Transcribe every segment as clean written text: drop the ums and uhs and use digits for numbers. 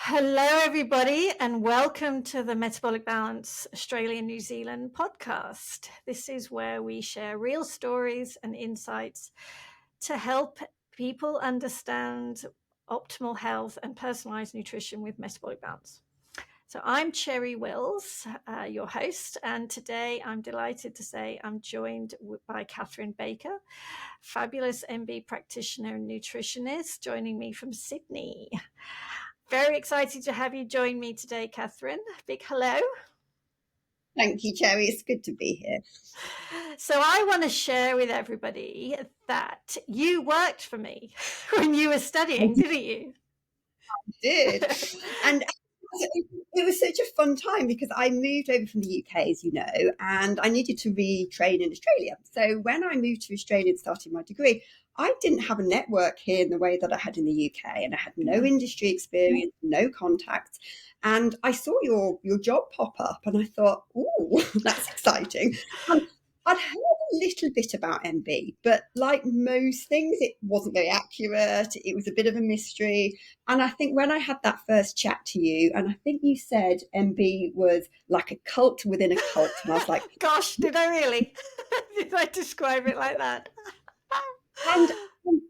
Hello, everybody, and welcome to the Metabolic Balance Australia New Zealand podcast. This is where we share real stories and insights to help people understand optimal health and personalized nutrition with metabolic balance. So I'm Cherry Wills, your host, and today I'm delighted to say I'm joined by Catharine Baker, fabulous MB practitioner and nutritionist, joining me from Sydney. Very excited to have you join me today, Catharine. Big hello. Thank you, Cherry. It's good to be here. So I want to share with everybody that you worked for me when you were studying, didn't you? I did. And it was such a fun time because I moved over from the UK, as you know, and I needed to retrain in Australia. So when I moved to Australia and started my degree, I didn't have a network here in the way that I had in the UK, and I had no industry experience, no contacts. And I saw your job pop up, and I thought, "Oh, that's exciting." I'd heard a little bit about MB, but like most things, it wasn't very accurate. It was a bit of a mystery. And I think when I had that first chat to you, and I think you said MB was like a cult within a cult, and I was like, gosh, did I really? Did I describe it like that? and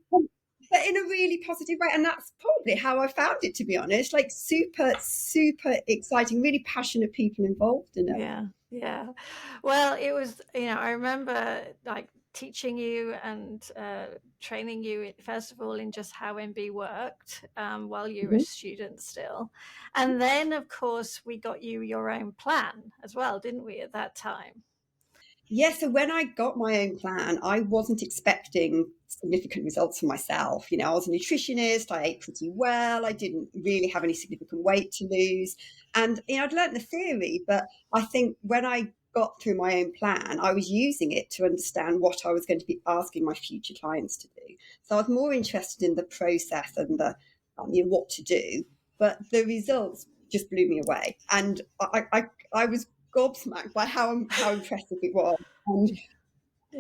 but in a really positive way. And that's probably how I found it, to be honest. Like super, super exciting, really passionate people involved in it. Yeah. Well, it was, I remember like teaching you and training you, first of all, in just how MB worked while you were a student still. And then, of course, we got you your own plan as well, didn't we, at that time? Yeah, so when I got my own plan, I wasn't expecting significant results for myself. I was a nutritionist, I ate pretty well, I didn't really have any significant weight to lose. And, I'd learned the theory, but I think when I got through my own plan, I was using it to understand what I was going to be asking my future clients to do. So I was more interested in the process and what to do. But the results just blew me away. And I was gobsmacked by how impressive it was. And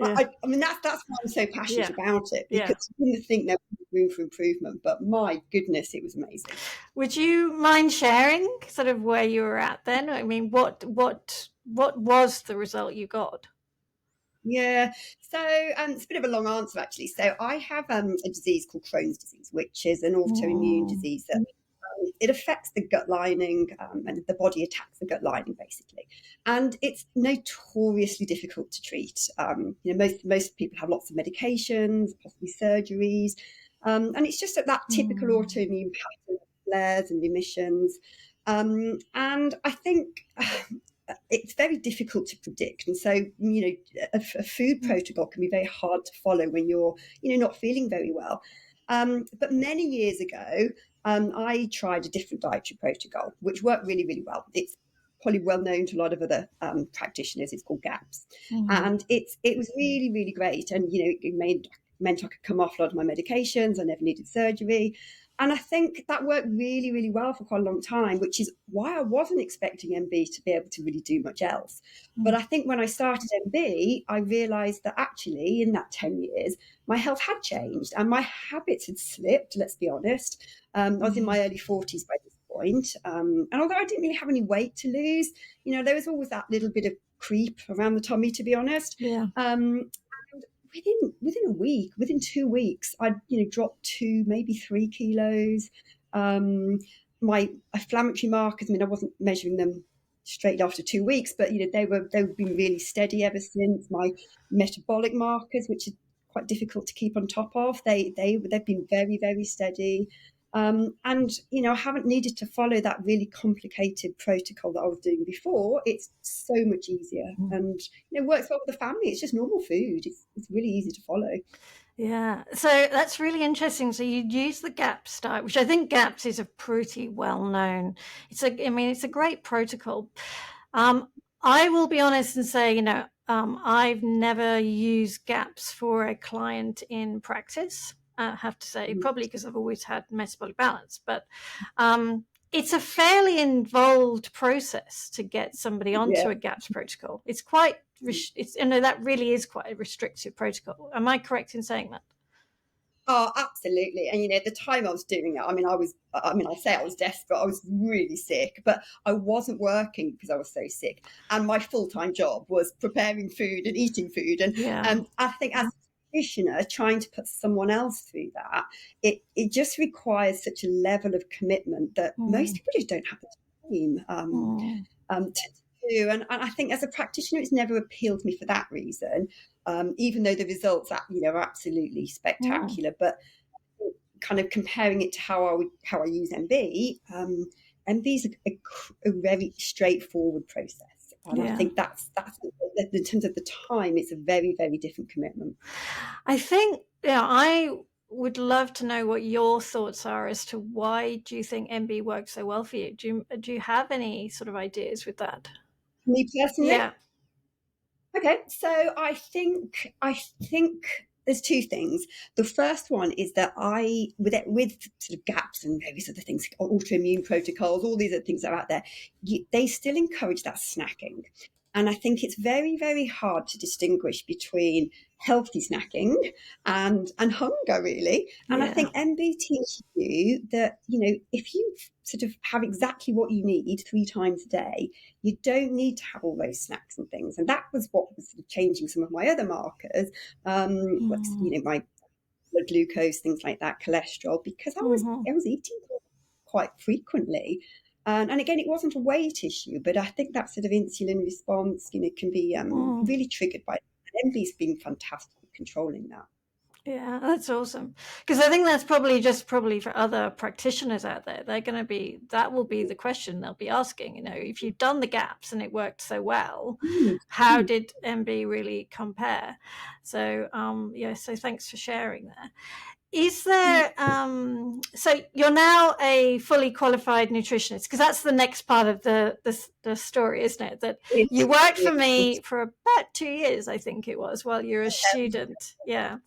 I mean, that's why I'm so passionate about it, because I didn't think there was room for improvement, but my goodness, it was amazing. Would you mind sharing sort of where you were at then? I mean, what was the result you got? Yeah, so it's a bit of a long answer, actually. So I have a disease called Crohn's disease, which is an autoimmune disease that it affects the gut lining, and the body attacks the gut lining, basically. And it's notoriously difficult to treat. Most people have lots of medications, possibly surgeries, and it's just that typical autoimmune pattern of flares and remissions. And I think it's very difficult to predict. And so, a food protocol can be very hard to follow when you're, not feeling very well. But many years ago, I tried a different dietary protocol, which worked really, really well. It's probably well known to a lot of other practitioners. It's called GAPS. And it was really, really great. And, it meant I could come off a lot of my medications. I never needed surgery. And I think that worked really, really well for quite a long time, which is why I wasn't expecting MB to be able to really do much else. But I think when I started MB, I realised that actually in that 10 years, my health had changed and my habits had slipped, let's be honest. I was in my early 40s by this point. And although I didn't really have any weight to lose, there was always that little bit of creep around the tummy, to be honest. Yeah. Within a week, within 2 weeks, I'd dropped 2, maybe 3 kilos. My inflammatory markers, I mean, I wasn't measuring them straight after 2 weeks, but they've been really steady ever since. My metabolic markers, which is quite difficult to keep on top of, they've been very, very steady. And I haven't needed to follow that really complicated protocol that I was doing before. It's so much easier, and it works well with the family. It's just normal food. It's really easy to follow. Yeah, so that's really interesting. So you use the GAPS diet, which I think GAPS is a pretty well known. It's a great protocol. I will be honest and say, I've never used GAPS for a client in practice. I have to say, probably because I've always had metabolic balance, but it's a fairly involved process to get somebody onto a GAPS protocol. It's quite, that really is quite a restrictive protocol. Am I correct in saying that? Oh, absolutely. And, at the time I was doing it, I say I was desperate. I was really sick, but I wasn't working because I was so sick. And my full-time job was preparing food and eating food. And Yeah. I think as a practitioner, trying to put someone else through that, it just requires such a level of commitment that most people just don't have the time to do. And I think as a practitioner, it's never appealed to me for that reason. Even though the results, are absolutely spectacular. But kind of comparing it to how I use MB, MB is a very straightforward process, and I think that's in terms of the time, it's a very, very different commitment. I think, I would love to know what your thoughts are as to why do you think MB works so well for you? Do you have any sort of ideas with that? Me personally, Yeah. okay, so I think there's two things. The first one is that with sort of gaps and various other things, autoimmune protocols, all these other things that are out there, they still encourage that snacking. And I think it's very, very hard to distinguish between healthy snacking and hunger, really. And I think MB teaches you that, if you sort of have exactly what you need 3 times a day, you don't need to have all those snacks and things. And that was what was sort of changing some of my other markers, my blood glucose, things like that, cholesterol, because I was eating quite frequently. And again, it wasn't a weight issue, but I think that sort of insulin response, can be really triggered by it. MB's been fantastic at controlling that. Yeah, that's awesome. Because I think that's probably for other practitioners out there. That will be the question they'll be asking, if you've done the gaps and it worked so well, how did MB really compare? So, so thanks for sharing there. Is there, so you're now a fully qualified nutritionist, because that's the next part of the story, isn't it? That you worked for me for about 2 years, I think it was, while you were a student. Yeah.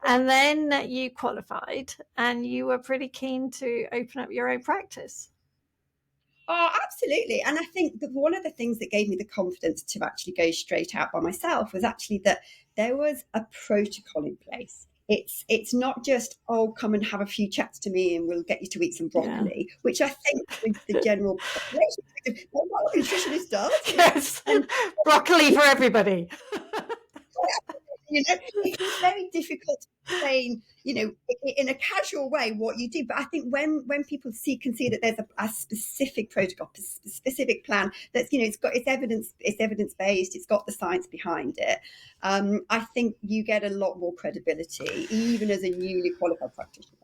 And then you qualified and you were pretty keen to open up your own practice. Oh, absolutely. And I think that one of the things that gave me the confidence to actually go straight out by myself was actually that there was a protocol in place. It's not just, come and have a few chats to me and we'll get you to eat some broccoli, which I think the general population, what a nutritionist does. Yes, broccoli for everybody. It's very difficult to explain, in a casual way what you do. But I think when people can see that there's a specific protocol, a specific plan that's, it's evidence based, it's got the science behind it. I think you get a lot more credibility, even as a newly qualified practitioner.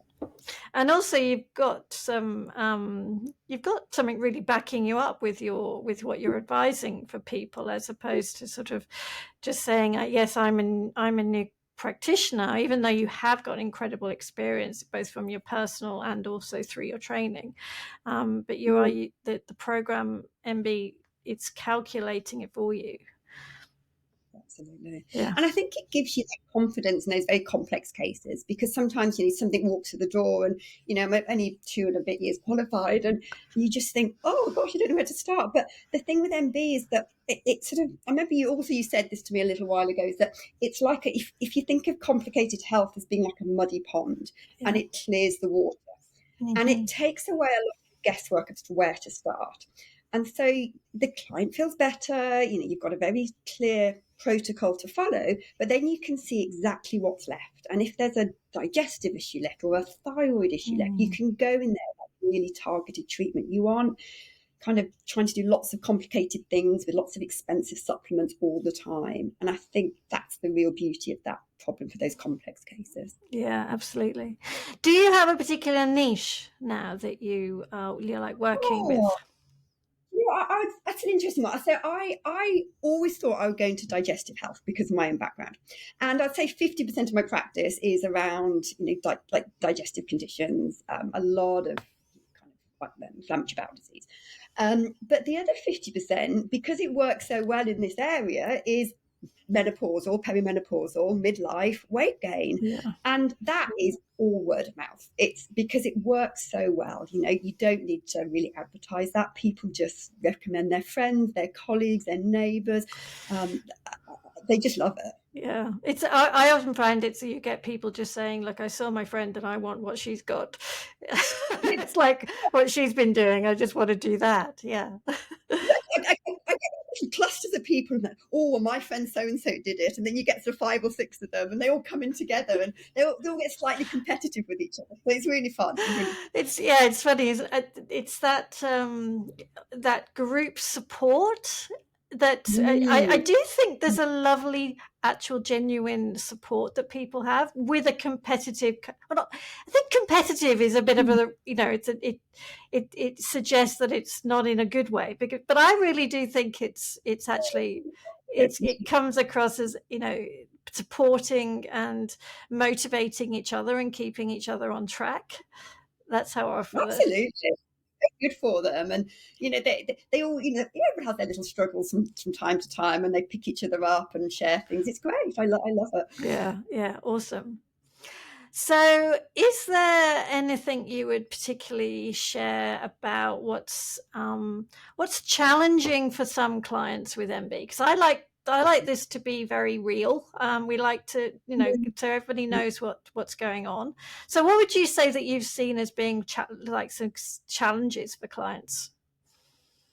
And also you've got something really backing you up with what you're advising for people, as opposed to sort of just saying, yes, I'm a new practitioner, even though you have got incredible experience both from your personal and also through your training. But the program MB, it's calculating it for you. Absolutely. Yeah. And I think it gives you that confidence in those very complex cases, because sometimes, something walks through the door and, I'm only 2 and a bit years qualified, and you just think, oh gosh, I don't know where to start. But the thing with MB is that it sort of, I remember you said this to me a little while ago, is that it's like, if you think of complicated health as being like a muddy pond, and it clears the water, and it takes away a lot of guesswork as to where to start. And so the client feels better, you've got a very clear protocol to follow, but then you can see exactly what's left. And if there's a digestive issue left or a thyroid issue left, you can go in there with really targeted treatment. You aren't kind of trying to do lots of complicated things with lots of expensive supplements all the time. And I think that's the real beauty of that problem for those complex cases. Yeah, absolutely. Do you have a particular niche now that you're like working with? That's an interesting one. So I always thought I would go into digestive health because of my own background, and I'd say 50% of my practice is around like digestive conditions, a lot of kind of inflammatory bowel disease, but the other 50%, because it works so well in this area, is menopausal, perimenopausal, midlife weight gain. And that is all word of mouth. It's because it works so well. You don't need to really advertise that. People just recommend their friends, their colleagues, their neighbors. They just love it. Yeah, I often find it's you get people just saying, "Look, I saw my friend and I want what she's got." It's like what she's been doing. I just want to do that. Yeah. I get little clusters of people and oh, well, my friend so and so did it, and then you get sort of 5 or 6 of them, and they all come in together, and they all get slightly competitive with each other. So it's really fun. It's really fun. It's funny. It's that that group support that I do think there's a lovely actual genuine support that people have with a competitive well, not, I think competitive is a bit of a it suggests that it's not in a good way, but I really do think it's actually it comes across as supporting and motivating each other and keeping each other on track. That's how I feel it. Absolutely. Good for them, and they all everyone has their little struggles from time to time, and they pick each other up and share things. It's great. I love it. Yeah, awesome. So, is there anything you would particularly share about what's challenging for some clients with MB? Because I like this to be very real. We like to, so everybody knows what's going on. So, what would you say that you've seen as being like some challenges for clients?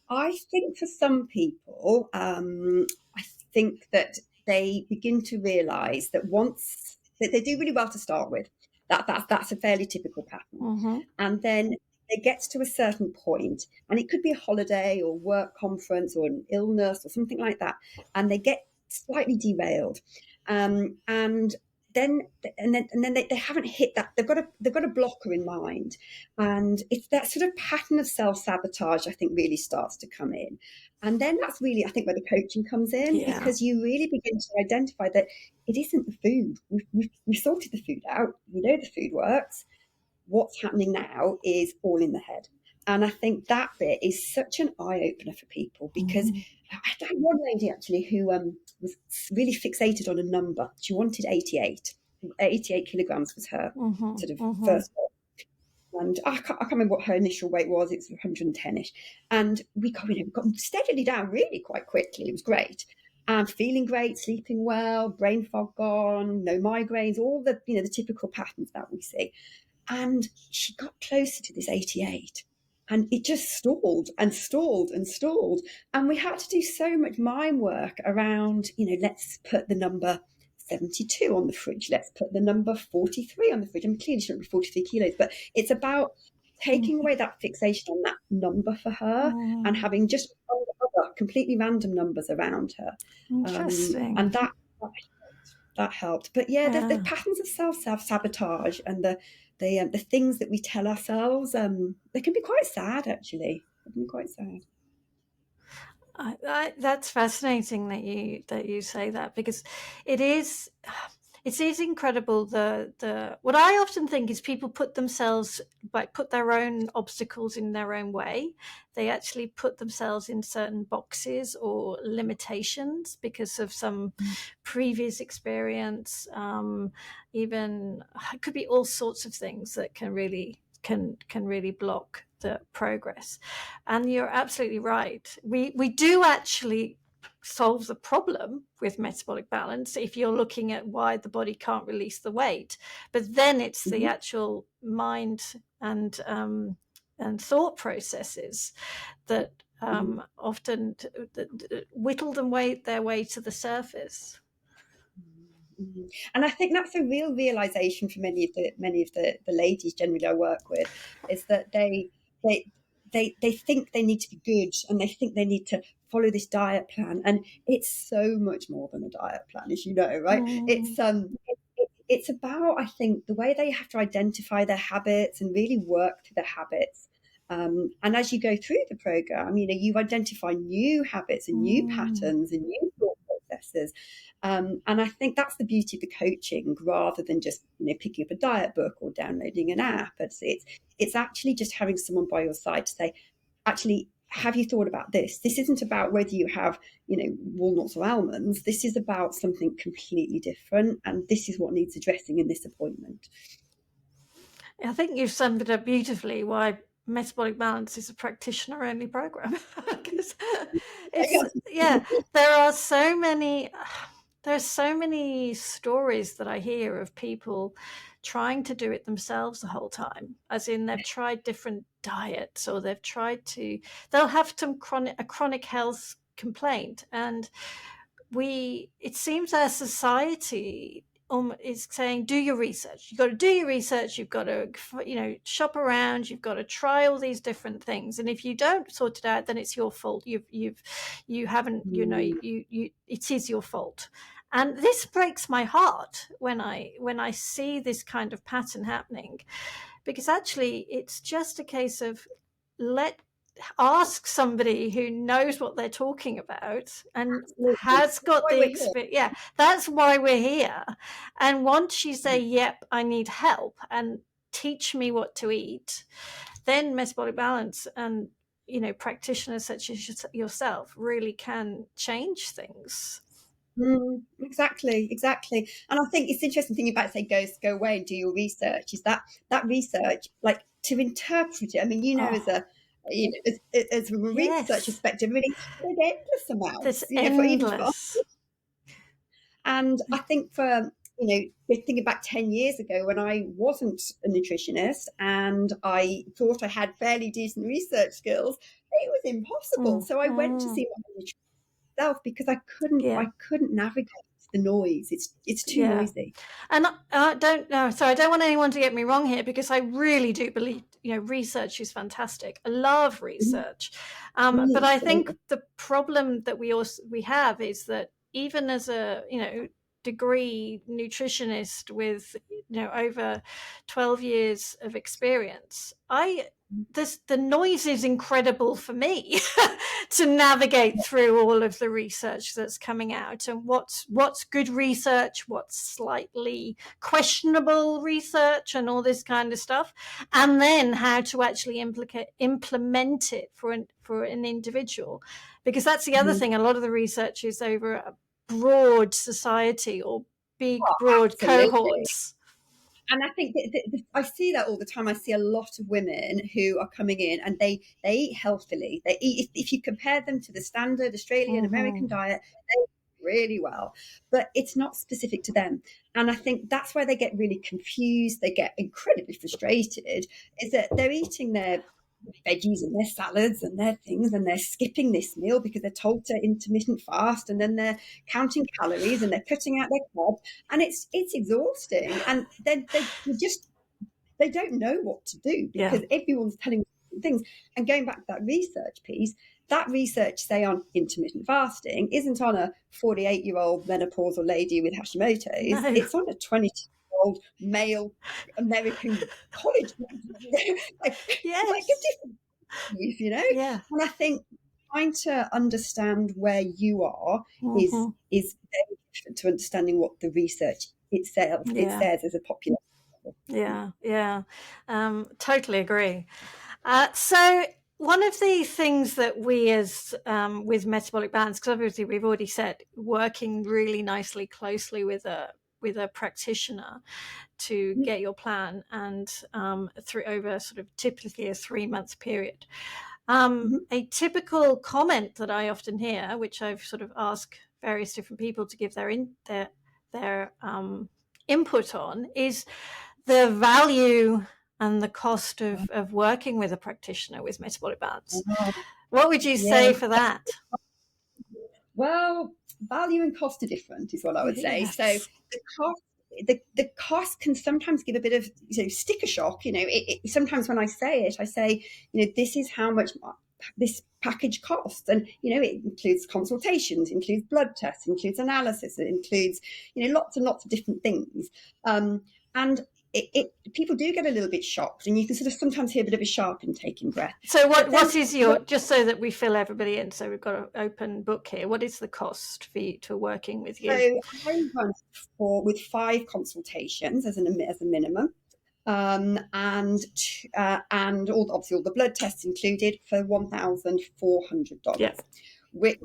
I think for some people, I think that they begin to realise that once that they do really well to start with, that's a fairly typical pattern, and then it gets to a certain point, and it could be a holiday or work conference or an illness or something like that, and they get slightly derailed, and then they haven't hit that. They've got a blocker in mind, and it's that sort of pattern of self-sabotage I think really starts to come in, and then that's really I think where the coaching comes in, because you really begin to identify that it isn't the food. We've sorted the food out. We know the food works. What's happening now is all in the head. And I think that bit is such an eye-opener for people, because I had one lady actually who was really fixated on a number. She wanted 88. 88 kilograms was her sort of first goal. And I can't remember what her initial weight was. It's 110-ish. And we got steadily down really quite quickly. It was great. And feeling great, sleeping well, brain fog gone, no migraines, all the the typical patterns that we see. And she got closer to this 88, and it just stalled and stalled and stalled. And we had to do so much mind work around, let's put the number 72 on the fridge. Let's put the number 43 on the fridge. I mean, clearly she shouldn't be 43 kilos, but it's about taking away that fixation on that number for her and having just other completely random numbers around her. Interesting. And that helped. But the patterns of self-sabotage and the things that we tell ourselves, they can be quite sad, actually. They can be quite sad. That's fascinating that you say that, because it is incredible. What I often think is people put their own obstacles in their own way. They actually put themselves in certain boxes or limitations because of some previous experience. Even it could be all sorts of things that can really block the progress. And you're absolutely right. We do actually solve the problem with metabolic balance if you're looking at why the body can't release the weight, but then it's the actual mind and thought processes that often whittle their way to the surface. And I think that's a real realization for many of the ladies generally I work with, is that they think they need to be good, and they think they need to follow this diet plan, and it's so much more than a diet plan, as you know, right? It's about, I think, the way they have to identify their habits and really work through their habits. And as you go through the program, you identify new habits and new patterns and new thought processes. And I think that's the beauty of the coaching, rather than just picking up a diet book or downloading an app. It's actually just having someone by your side to say, actually, have you thought about this? This isn't about whether you have, walnuts or almonds. This is about something completely different, and this is what needs addressing in this appointment. I think you've summed it up beautifully, why Metabolic Balance is a practitioner-only program. Because there are so many. There's so many stories that I hear of people trying to do it themselves the whole time, as in they've tried different diets, or they'll have a chronic health complaint, and it seems our society is saying, do your research. You've got to do your research. You've got to, shop around. You've got to try all these different things. And if you don't sort it out, then it's your fault. You haven't, it is your fault. And this breaks my heart when I see this kind of pattern happening, because actually it's just a case of ask somebody who knows what they're talking about and has got the experience. Yeah, that's why we're here. And once you say, yep, I need help, and teach me what to eat, then metabolic balance and practitioners such as yourself really can change things. Exactly. And I think it's interesting thinking about, say, go away and do your research, is that research, like, to interpret it. I mean, as a as from a research perspective, really, there's endless amounts. There's endless. And I think for thinking back 10 years ago when I wasn't a nutritionist and I thought I had fairly decent research skills, it was impossible. So I went to see my nutritionist myself because I couldn't navigate the noise. It's too noisy. And I don't know. So I don't want anyone to get me wrong here, because I really do believe research is fantastic. I love research, but I think the problem that we have is that even as a degree nutritionist with over 12 years of experience, the noise is incredible for me to navigate through all of the research that's coming out, and what's good research, what's slightly questionable research, and all this kind of stuff, and then how to actually implement it for an individual, because that's the other thing. A lot of the research is over a broad society or broad cohorts. And I think I see that all the time. I see a lot of women who are coming in and they eat healthily. They eat, if you compare them to the standard Australian American diet, they eat really well, but it's not specific to them. And I think that's why they get really confused. They get incredibly frustrated, is that they're eating their veggies and their salads and their things, and they're skipping this meal because they're told to intermittent fast, and then they're counting calories and they're cutting out their carbs, and it's exhausting. And then they don't know what to do because everyone's telling them things. And going back to that research piece, that research, say, on intermittent fasting isn't on a 48-year-old menopausal lady with Hashimoto's. No. It's on a 22-year-old male American college like a different piece, And I think trying to understand where you are is very different to understanding what the research itself it says as a population. Totally agree. So one of the things that we as with Metabolic Balance, because obviously we've already said, working really nicely closely with a practitioner to get your plan, and through over sort of typically a 3-month period. A typical comment that I often hear, which I've sort of asked various different people to give their input on, is the value and the cost of working with a practitioner with metabolic balance. What would you say for that? Well, value and cost are different, is what I would say. So the cost can sometimes give a bit of sticker shock. Sometimes when I say it, I say, this is how much this package costs, and it includes consultations, includes blood tests, includes analysis, it includes lots and lots of different things, and people do get a little bit shocked, and you can sort of sometimes hear a bit of a sharp intake in breath. So what is your, just so that we fill everybody in, so we've got an open book here, what is the cost for you to working with you? So I run with 5 consultations as a minimum, and all the blood tests included, for $1,400. Which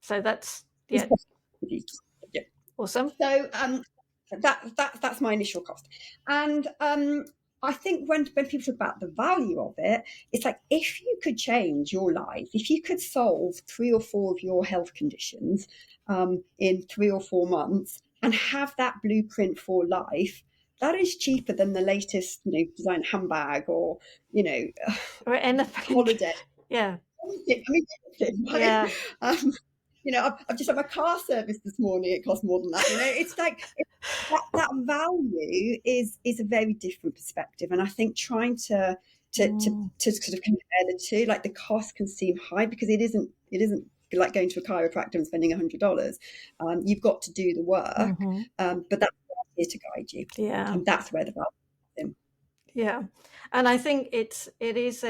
so that's is, awesome. So that's my initial cost, and I think when people talk about the value of it, it's like if you could change your life, if you could solve 3 or 4 of your health conditions in 3 or 4 months and have that blueprint for life, that is cheaper than the latest, design handbag or, or anything. holiday. Yeah. I mean, anything, right? Yeah. I've just had my car service this morning. It costs more than that. It's like that value is a very different perspective, and I think trying to sort of compare the two, like the cost can seem high because it isn't like going to a chiropractor and spending $100. You've got to do the work, but that's here to guide you, Yeah. and that's where the value is in. Yeah. And I think it is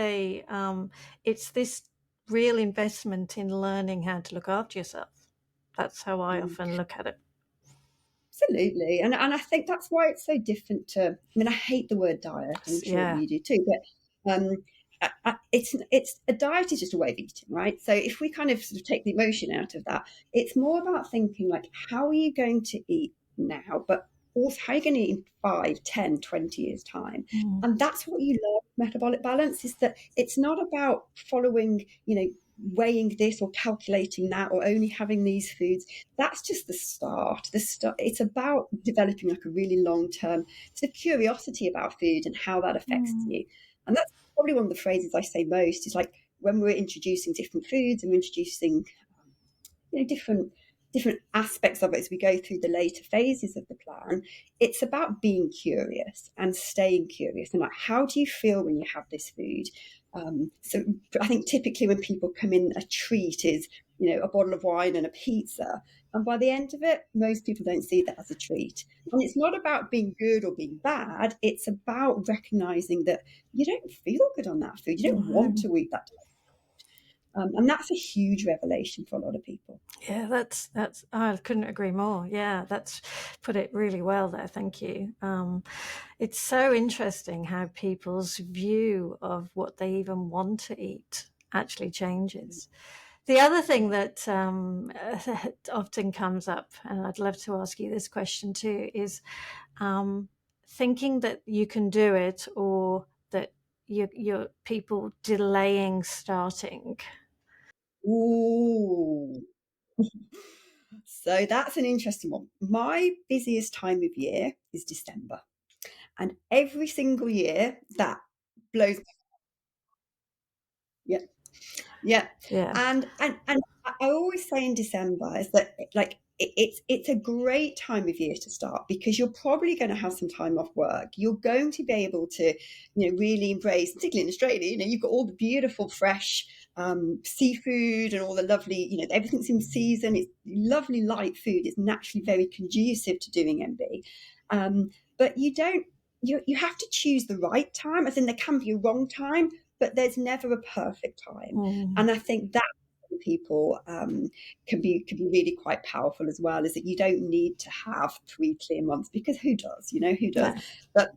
it's this real investment in learning how to look after yourself. That's how I often look at it. Absolutely. And I think that's why it's so different I mean, I hate the word diet. I'm sure Yeah. you do too, but it's a diet is just a way of eating, right? So if we kind of sort of take the emotion out of that, it's more about thinking like, how are you going to eat now, but also how are you going to eat in 5, 10, 20 years time? And that's what you love metabolic balance, is that it's not about following, weighing this or calculating that or only having these foods. That's just the start. It's about developing like a really long-term sort of curiosity about food and how that affects you. And that's probably one of the phrases I say most, is like when we're introducing different foods and we're introducing different aspects of it as we go through the later phases of the plan. It's about being curious and staying curious, and like, how do you feel when you have this food? So I think typically when people come in, a treat is a bottle of wine and a pizza, and by the end of it, most people don't see that as a treat. And it's not about being good or being bad. It's about recognizing that you don't feel good on that food. You don't want to eat that. And that's a huge revelation for a lot of people. Yeah, that's I couldn't agree more. Yeah, that's put it really well there. Thank you. It's so interesting how people's view of what they even want to eat actually changes. The other thing that often comes up, and I'd love to ask you this question too, is thinking that you can do it, or that you're people delaying starting. Ooh. So that's an interesting one. My busiest time of year is December. And every single year that blows. Yeah. Yeah. Yeah. And I always say in December is that like it's a great time of year to start, because you're probably going to have some time off work. You're going to be able to, really embrace, particularly in Australia, you've got all the beautiful fresh seafood and all the lovely, everything's in season. It's lovely light food. It's naturally very conducive to doing MB. But you have to choose the right time, as in there can be a wrong time, but there's never a perfect time. And I think that people can be really quite powerful as well, is that you don't need to have 3 clear months, because who does? Who does? No. But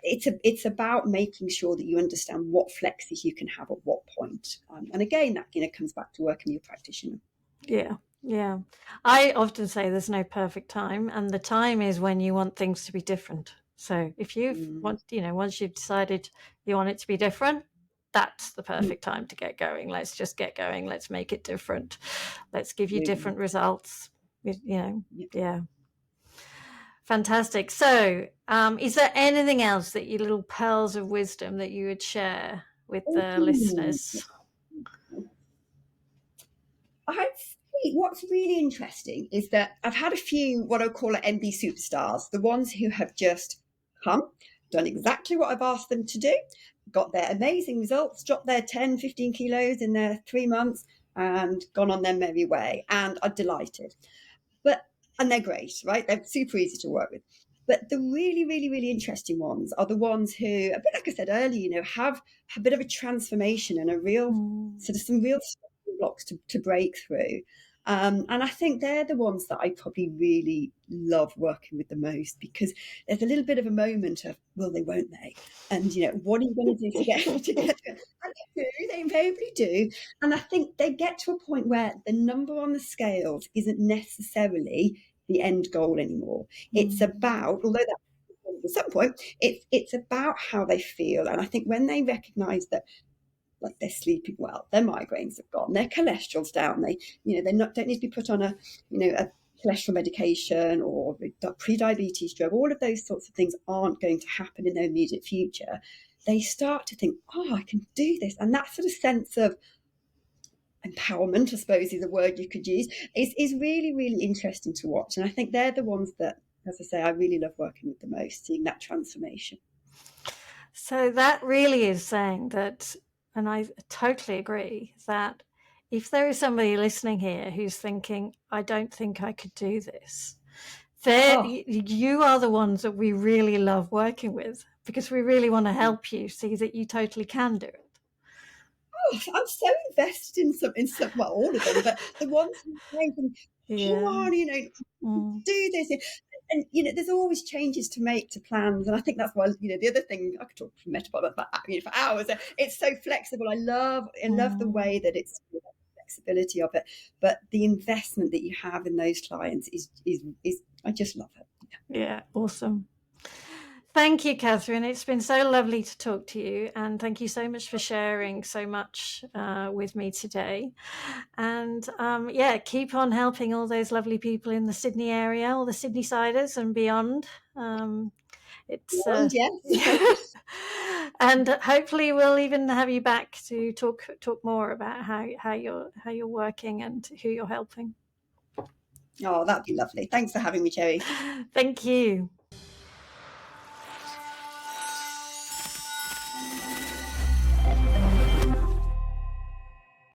it's about making sure that you understand what flexes you can have at what point. And again, that comes back to working with your practitioner. Yeah. I often say there's no perfect time, and the time is when you want things to be different. So if you want, once you've decided you want it to be different, that's the perfect time to get going. Let's just get going. Let's make it different. Let's give you different results. Yeah. Fantastic. So, is there anything else that you little pearls of wisdom that you would share with the listeners? I'd say what's really interesting is that I've had a few what I call MB superstars, the ones who have just come, done exactly what I've asked them to do, got their amazing results, dropped their 10, 15 kilos in their 3 months, and gone on their merry way, and are delighted. And they're great, right? They're super easy to work with. But the really, really, really interesting ones are the ones who, a bit like I said earlier, have a bit of a transformation and a real sort of some real blocks to break through. And I think they're the ones that I probably really love working with the most, because there's a little bit of a moment of, will they, won't they? And, what are you going to do to get And they invariably do. And I think they get to a point where the number on the scales isn't necessarily the end goal anymore. It's about, although that's at some point, it's about how they feel. And I think when they recognise that, like, they're sleeping well, their migraines have gone, their cholesterol's down, they're not, don't need to be put on a cholesterol medication or pre-diabetes drug, all of those sorts of things aren't going to happen in their immediate future. They start to think, oh, I can do this. And that sort of sense of empowerment, I suppose is a word you could use, is really, really interesting to watch. And I think they're the ones that, as I say, I really love working with the most, seeing that transformation. So that really is saying that, and I totally agree, that if there is somebody listening here who's thinking, I don't think I could do this, you are the ones that we really love working with, because we really want to help you see that you totally can do it. Oh, I'm so invested in some, well, all of them, but the ones who think, come on, do this. And, there's always changes to make to plans. And I think that's why, the other thing, I could talk for metabolic for hours. It's so flexible. I love the way that it's the flexibility of it. But the investment that you have in those clients is I just love it. Yeah, awesome. Thank you, Catharine. It's been so lovely to talk to you. And thank you so much for sharing so much with me today. And keep on helping all those lovely people in the Sydney area, all the Sydney siders and beyond. Yes. And hopefully we'll even have you back to talk more about how you're working and who you're helping. Oh, that'd be lovely. Thanks for having me, Joey. Thank you.